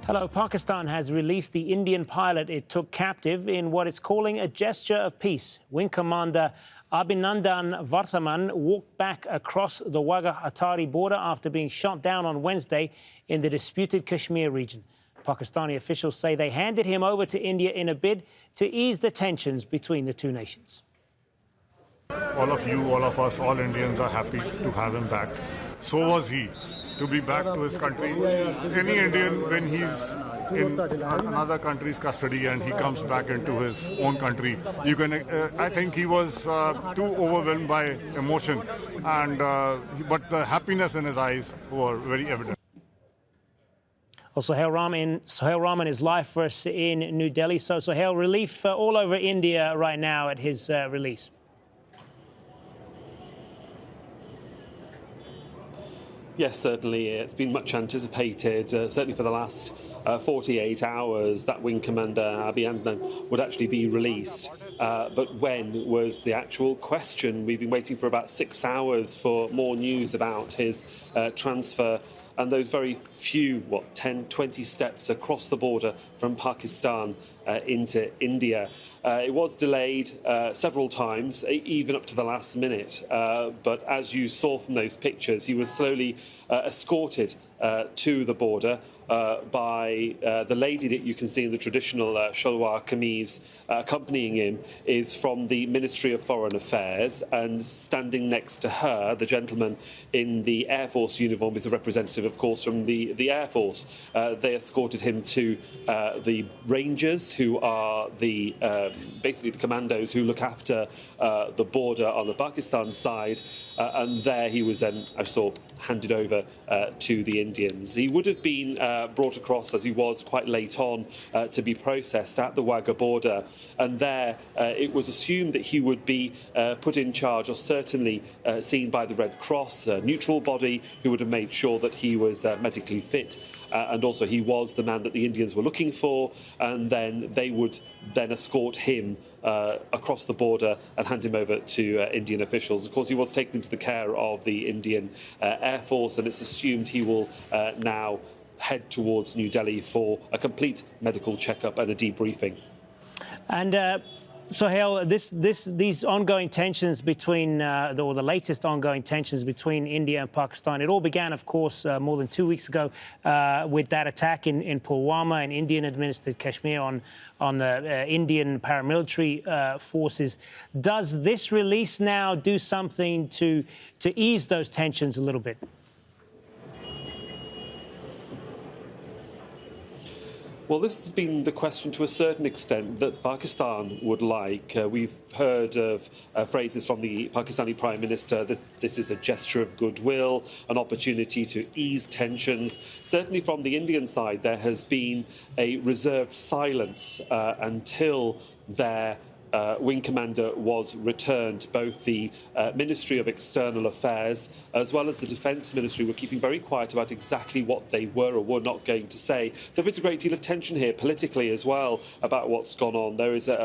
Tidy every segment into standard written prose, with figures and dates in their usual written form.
Hello. Pakistan has released the Indian pilot it took captive in what it's calling a gesture of peace. Wing Commander Abhinandan Varthaman walked back across the Wagah-Attari border after being shot down on Wednesday in the disputed Kashmir region. Pakistani officials say they handed him over to India in a bid to ease the tensions between the two nations. All of you, all of us, all Indians are happy to have him back. So was he, to be back to his country. Any Indian, when he's in another country's custody and he comes back into his own country, you can. I think he was too overwhelmed by emotion, and but the happiness in his eyes were very evident. Also, Sohail Rahman is live for us in New Delhi. So, Sohail, relief all over India right now at his release. Yes, certainly. It's been much anticipated, certainly for the last 48 hours, that Wing Commander Abhinandan would actually be released. But when was the actual question? We've been waiting for about 6 hours for more news about his transfer and those very few, 10, 20 steps across the border from Pakistan into India. It was delayed several times, even up to the last minute. But as you saw from those pictures, he was slowly escorted to the border by the lady that you can see in the traditional shalwar kameez. Accompanying him is from the Ministry of Foreign Affairs, and standing next to her, the gentleman in the Air Force uniform is a representative, of course, from the Air Force. They escorted him to the Rangers, who are the basically the commandos who look after the border on the Pakistan side, and there he was then, I saw, handed over to the Indians. He would have been brought across, as he was quite late on, to be processed at the Wagah border, and there it was assumed that he would be put in charge, or certainly seen by the Red Cross, a neutral body who would have made sure that he was medically fit, and also he was the man that the Indians were looking for, and then they would then escort him across the border and hand him over to Indian officials. Of course, he was taken into the care of the Indian Air Force, and it's assumed he will now head towards New Delhi for a complete medical checkup and a debriefing. And Sohail, these ongoing tensions between, or the latest ongoing tensions between India and Pakistan, it all began, of course, more than 2 weeks ago with that attack in Pulwama in Indian-administered Kashmir on the Indian paramilitary forces. Does this release now do something to ease those tensions a little bit? Well, this has been the question to a certain extent that Pakistan would like. We've heard of phrases from the Pakistani Prime Minister that this is a gesture of goodwill, an opportunity to ease tensions. Certainly from the Indian side, there has been a reserved silence until their Wing Commander was returned. Both the Ministry of External Affairs as well as the Defence Ministry were keeping very quiet about exactly what they were or were not going to say. There is a great deal of tension here politically as well about what's gone on. There is an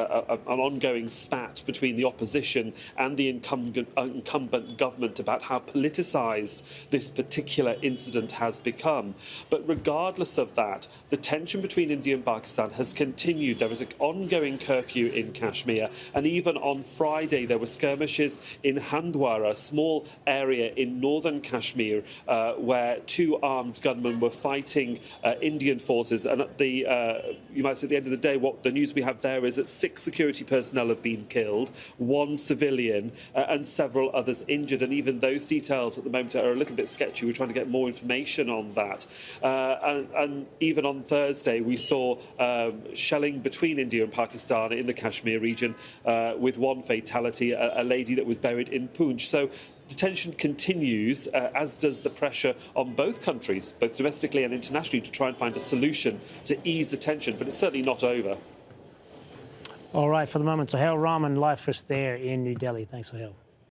ongoing spat between the opposition and the incumbent government about how politicised this particular incident has become. But regardless of that, the tension between India and Pakistan has continued. There is an ongoing curfew in Kashmir. And even on Friday, there were skirmishes in Handwara, a small area in northern Kashmir, where two armed gunmen were fighting Indian forces. And at the, you might say, at the end of the day, what the news we have there is that 6 security personnel have been killed, 1 civilian, and several others injured. And even those details at the moment are a little bit sketchy. We're trying to get more information on that. And even on Thursday, we saw shelling between India and Pakistan in the Kashmir region, with 1 fatality, a lady that was buried in Poonch. So the tension continues, as does the pressure on both countries, both domestically and internationally, to try and find a solution to ease the tension, but it's certainly not over. All right, for the moment, Sohail Rahman live for us there in New Delhi. Thanks, Sohail.